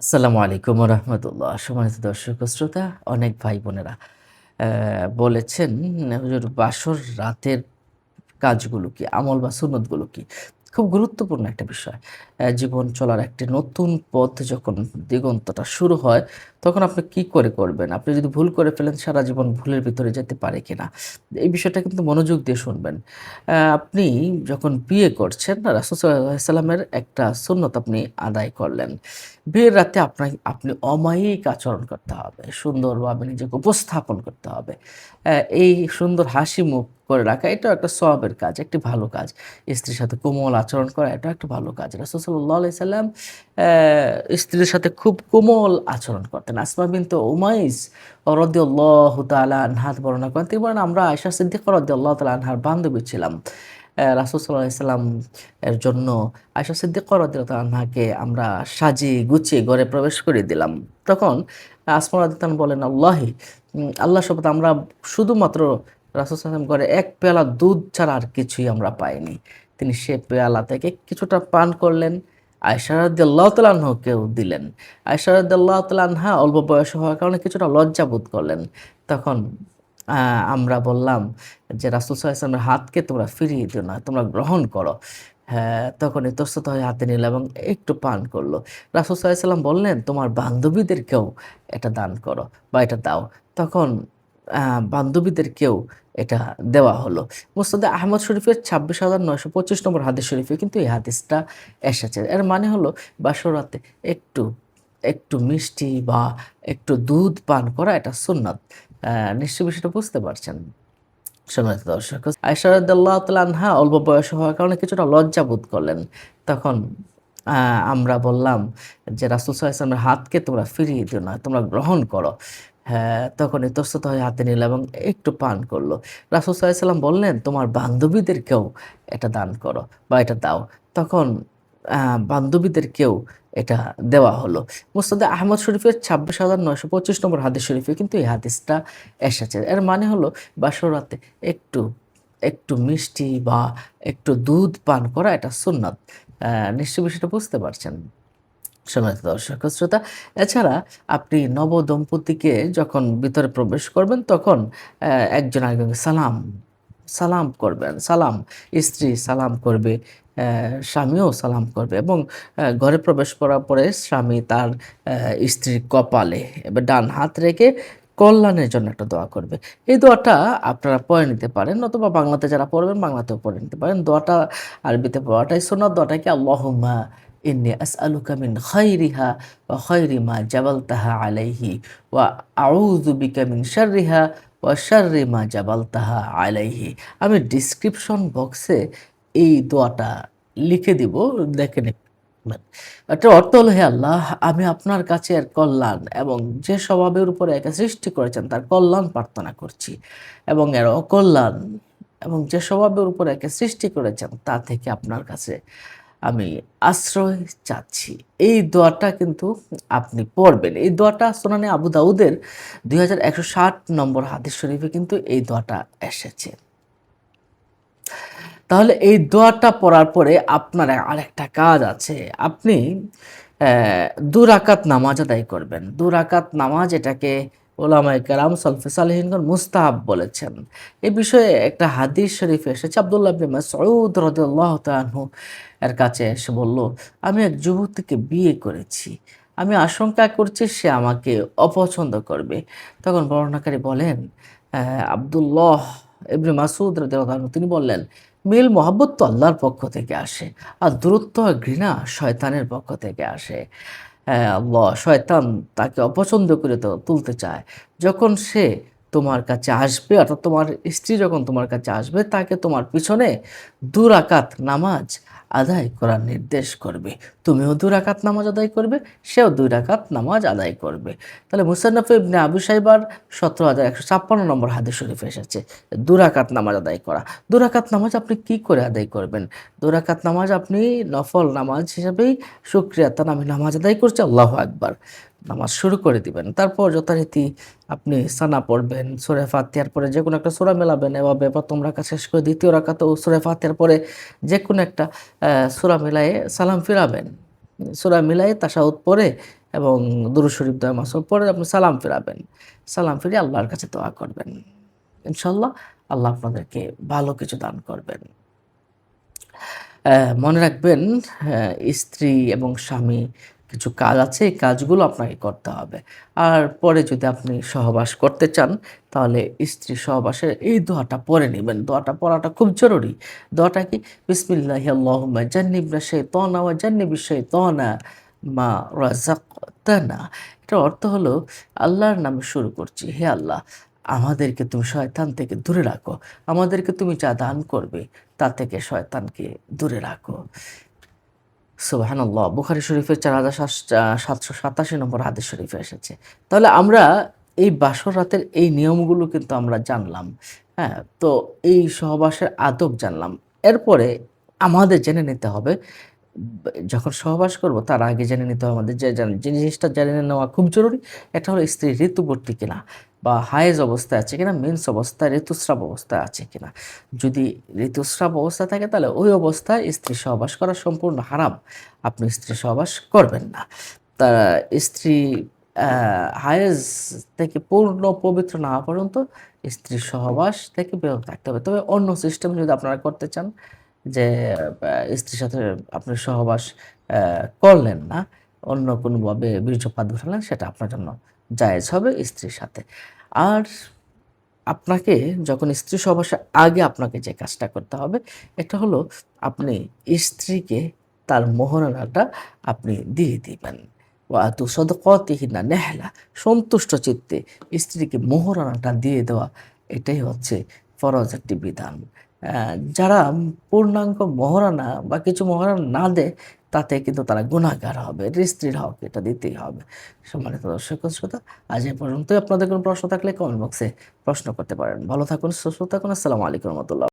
আসসালামু আলাইকুম রহমতুল্লাহ। সম্মানিত দর্শক ও শ্রোতা, অনেক ভাই বোনেরা বলেছেন, হুজুর বাসর রাতের কাজগুলো কি, আমল বা সুন্নতগুলো কি? খুব গুরুত্বপূর্ণ একটা বিষয়। জীবন চলার একটি নতুন পথ যখন দিগন্তটা শুরু হয়, তখন আপনি কি করে করবেন? আপনি যদি ভুল করে ফেলেন, সারা জীবন ভুলের ভিতরে যেতে পারে কিনা? এই বিষয়টা কিন্তু মনোযোগ দিয়ে শুনবেন। আপনি যখন বিয়ে করছেন, রাসূল সাল্লাল্লাহু আলাইহি সাল্লামের একটা সুন্নত আপনি আদায় করলেন। বিয়ের রাতে আপনি অমায়িক আচরণ করতে হবে। সুন্দরভাবে নিজেকে উপস্থাপন করতে হবে। এই সুন্দর হাসি মুখ করে রাখা এটাও একটা সওয়াবের কাজ, একটি ভালো কাজ। স্ত্রীর সাথে কোমল আচরণ করা এটাও একটা ভালো কাজ। রাসূল সাল্লাল্লাহু আলাইহি সাল্লাম স্ত্রীর সাথে খুব কোমল আচরণ করতেন। আসমা বিনতে উমাইস রাদিয়াল্লাহু তাআলা আনহা বর্ণনা করেন। তিনি বলেন, আমরা আয়েশা সিদ্দিকা রাদিয়াল্লাহু তাআলা আনহার বান্ধবী ছিলাম। রাসূল সাল্লাল্লাহু আলাইহি সাল্লাম এর জন্য আয়েশা সিদ্দিকা রাদিয়াল্লাহু তাআলা আনহাকে আমরা সাজিয়ে গুছিয়ে ঘরে প্রবেশ করিয়ে দিলাম। তখন আসমা রাদিয়াল্লাহু তাআলা বলেন, আল্লাহি আল্লাহর শপথ, আমরা শুধুমাত্র রাসূল সাল্লাল্লাহু আলাইহি ওয়াসাল্লাম ঘরে ১ পেয়ালা দুধ ছাড়া আর কিছুই আমরা পাইনি। তিনি সে পেয়ালা থেকে কিছুটা পান করলেন। আয়েশা রাদিয়াল্লাহু তাআলা আনহাকেও দিলেন। আয়েশা রাদিয়াল্লাহু তাআলা আনহা অল্প বয়স হওয়ার কারণে কিছুটা লজ্জা বোধ করলেন। তখন আ আমরা বললাম যে, রাসূল সাল্লাল্লাহু আলাইহি ওয়াসাল্লামের হাতকে তোমরা ফিরিয়ে দিও না, তোমরা গ্রহণ করো। হ্যাঁ, তখন ইতস্তত হয়ে হাতে নিল এবং একটু পান করল। রাসূল সাল্লাল্লাহু আলাইহি ওয়াসাল্লাম বললেন, তোমার বান্ধবীদেরকেও এটা দান করো বা এটা দাও। তখন আ বান্ধবীদেরকেও এটা দেওয়া হলো। মুসনাদে আহমদ শরীফের ২৬,৯২৫ নম্বর হাদিস শরীফে কিন্তু এই হাদিসটা এসেছে। এর মানে হলো বাসরাতে একটু, একটু মিষ্টি বা একটু দুধ পান করা এটা সুন্নাত। নিশ্চয়ই বিষয়টা বুঝতে পারছেন। সম্মানিত দর্শক, আয়েশা রাদিয়াল্লাহু তাআলা আনহা অল্প বয়স হওয়ার কারণে কিছুটা লজ্জা বোধ করলেন। তখন আ আমরা বললাম যে, রাসূল সাল্লাল্লাহু আলাইহি ওয়াসাল্লামের হাতকে তোমরা ফিরিয়ে দিও না, তোমরা গ্রহণ করো। হ্যাঁ, তখন ইতস্তত হয়ে হাতে নিল এবং একটু পান করল। রাসূল সাল্লাল্লাহু আলাইহি ওয়াসাল্লাম বললেন, তোমার বান্ধবীদেরকেও এটা দান করো বা এটা দাও। তখন আ বান্ধবীদেরকেও এটা দেওয়া হলো। মুসনাদে আহমদ শরীফের ২৬,৯২৫ নম্বর হাদিস শরীফে কিন্তু এই হাদিসটা এসেছে। এর মানে হলো বাসরাতে একটু, একটু মিষ্টি বা একটু দুধ পান করা এটা সুন্নাত। নিশ্চয়ই বিষয়টা বুঝতে পারছেন। সম্মানিত দর্শক ও শ্রোতা, এছাড়া আপনি নবদম্পতিকে যখন ভিতরে প্রবেশ করবেন, তখন একজন আরেকজনকে সালাম করবেন। স্ত্রী সালাম করবে, স্বামীও সালাম করবে এবং ঘরে প্রবেশ করার পরে স্বামী তার স্ত্রীর কপালে এবার ডান হাত রেখে কল্যাণের জন্য একটা দোয়া করবে। এই দোয়াটা আপনারা পড়ে নিতে পারেন, অথবা বাংলাতে যারা পড়বেন বাংলাতেও পড়ে নিতে পারেন। দোয়াটা আরবিতে পড়াটাই সুন্নাত। দোয়াটা কি, আল্লাহুম্মা ইন্নী আসআলুকা মিন খাইরিহা ওয়া খাইরি মা জাবালতাহা আলাইহি ওয়া আউযু বিকা মিন শাররিহা ওয়া শাররি মা জাবালতাহা আলাইহি। আমি ডেসক্রিপশন বক্সে এই দোয়াটা লিখে দিব, দেখে নেবেন। এটার অর্থ হলো, হে আল্লাহ, আমি আপনার কাছে এর কল্যাণ এবং যে স্বভাবের উপরে একে সৃষ্টি করেছেন তার কল্যাণ প্রার্থনা করছি, এবং এর অকল্যাণ এবং যে স্বভাবের উপরে একে সৃষ্টি করেছেন তা থেকে আপনার কাছে আমি আশ্রয় চাচ্ছি। এই দোয়াটা কিন্তু আপনি পড়বেন। এই দোয়াটা সুনানে আবু দাউদের ২১৬০ নম্বর হাদিস শরীফে কিন্তু এই দোয়াটা এসেছে। তাহলে এই দোয়াটা পড়ার পরে আপনার আরেকটা কাজ আছে। আপনি ২ রাকাত নামাজ আদায় করবেন। ২ রাকাত নামাজ, এটাকে ওলামায়ে কেরাম সালফে সালেহিনগণ মুস্তাহাব বলেছেন। এ বিষয়ে একটা হাদিস শরীফে এসেছে। আব্দুল্লাহ ইবনে মাসউদ রাদিয়াল্লাহু তাআলা আনহু এর কাছে এসে বলল, আমি এক যুবতীকে বিয়ে করেছি। আমি আশঙ্কা করছি সে আমাকে অপছন্দ করবে। তখন বর্ণনাকারী বলেন, আব্দুল্লাহ ইবনে মাসউদ রাদিয়াল্লাহু আনহু তিনি বললেন, মিল মহাব্বত তো আল্লাহর পক্ষ থেকে আসে, আর দূরত্ব আর ঘৃণা শয়তানের পক্ষ থেকে আসে। শয়তান তাকে অপছন্দ করে তুলতে চায়। যখন সে তোমার কাছে আসবে, অর্থাৎ তোমার স্ত্রী যখন তোমার কাছে আসবে, তাকে তোমার পিছনে ২ রাকাত নামাজ আদায় করার নির্দেশ করবে। তুমিও ২ রাকাত নামাজ আদায় করবে, সেও ২ রাকাত নামাজ আদায় করবে। তাহলে মুসান্নাফ ইবনে আবু শাইবার ১৭,১৫৬ নম্বর হাদিস শরীফে এসেছে ২ রাকাত নামাজ আদায় করা। ২ রাকাত নামাজ আপনি কি করে আদায় করবেন? ২ রাকাত নামাজ আপনি নফল নামাজ হিসাবেই শুকরিয়াতান আমি নামাজ আদায় করছি, আল্লাহু আকবার। নামাজ শুরু করে দিবেন। তারপর যথারীতি আপনি সানা পড়বেন, সূরা ফাতিহার পরে যেকোনো একটা সূরা মেলাবেন। এভাবে ১ম রাকাত শেষ করে ২য় রাকাতেও সূরা ফাতিহার পরে যেকোনো একটা সূরা মিলায়ে সালাম ফিরাবেন। সূরা মিলায়ে তাশাহুদ পড়ে এবং দুরূদ শরীফ, দোয়া মাসুম পড়ে আপনি সালাম ফিরাবেন। সালাম ফিরিয়ে আল্লাহর কাছে দোয়া করবেন। ইনশাআল্লাহ আল্লাহ আপনাদেরকে ভালো কিছু দান করবেন। মনে রাখবেন, স্ত্রী এবং স্বামী কিছু কাজ আছে, এই কাজগুলো আপনাকে করতে হবে। আর পরে যদি আপনি সহবাস করতে চান, তাহলে স্ত্রী সহবাসের এই দোয়াটা পড়ে নিবেন। দোয়াটা পড়াটা খুব জরুরি। দোয়াটা কি? বিসমিল্লাহি আল্লাহুম্মা জান্নিবনা শাইতানা ওয়া জান্নিবিশ শাইতানা মা রাযাকতানা। এটার অর্থ হলো, আল্লাহর নামে শুরু করছি। হে আল্লাহ, আমাদেরকে তুমি শয়তান থেকে দূরে রাখো। আমাদেরকে তুমি যা দান করবে তা থেকে শয়তানকে দূরে রাখো। সুবহানাল্লাহ। বুখারী শরীফের ৪৭৮৭ নম্বর হাদিস শরীফে এসেছে। তাহলে আমরা এই বাসর রাতের এই নিয়মগুলো কিন্তু আমরা জানলাম। হ্যাঁ? তো এই সহবাসের আদব জানলাম। এরপরে আমাদের জেনে নিতে হবে, যখন সহবাস করব তার আগে জেনে নিতে হবে আমাদের যে জিনিসটা জেনে নেওয়া খুব জরুরি, এটা হলো স্ত্রী ঋতুবতী কিনা বা হায়েজ অবস্থায় আছে কিনা, মেন্স অবস্থায়, ঋতুস্রাব অবস্থায় আছে কিনা। যদি ঋতুস্রাব অবস্থায় থাকে তাহলে ওই অবস্থায় স্ত্রী সহবাস করা সম্পূর্ণ হারাম। আপনি স্ত্রী সহবাস করবেন না। তা স্ত্রী হায়েজ থেকে পূর্ণ পবিত্র না হওয়া পর্যন্ত স্ত্রী সহবাস থেকে বিরত থাকতে হবে। তবে অন্য সিস্টেম যদি আপনারা করতে চান, যে স্ত্রীর সাথে আপনি সহবাস করলেন না, অন্য কোনোভাবে বীর্যপাত ঘটালেন, সেটা আপনার জন্য জায়েজ হবে স্ত্রীর সাথে। আর আপনাকে যখন স্ত্রী সহবাসের আগে আপনাকে যে কাজটা করতে হবে, এটা হলো আপনি স্ত্রীকে তার মোহরানাটা আপনি দিয়ে দিবেন। ওয়া আতু সদকাতিহিন্না নেহলা, সন্তুষ্ট চিত্তে স্ত্রীকে মোহরানাটা দিয়ে দেওয়া, এটাই হচ্ছে ফরজ একটি বিধান। যারা পূর্ণাঙ্গ মোহরানা বা কিছু মোহরানা না দেয়, তাতে কিন্তু তারা গুনাহগার হবে। এটা স্ত্রীর হক, এটা দিতেই হবে। সম্মানিত দর্শক শ্রোতা, আজ এ পর্যন্তই। আপনাদের কোনো প্রশ্ন থাকলে কমেন্ট বক্সে প্রশ্ন করতে পারেন। ভালো থাকুন, সুস্থ থাকুন। আসসালামু আলাইকুম ওয়া রাহমাতুল্লাহ।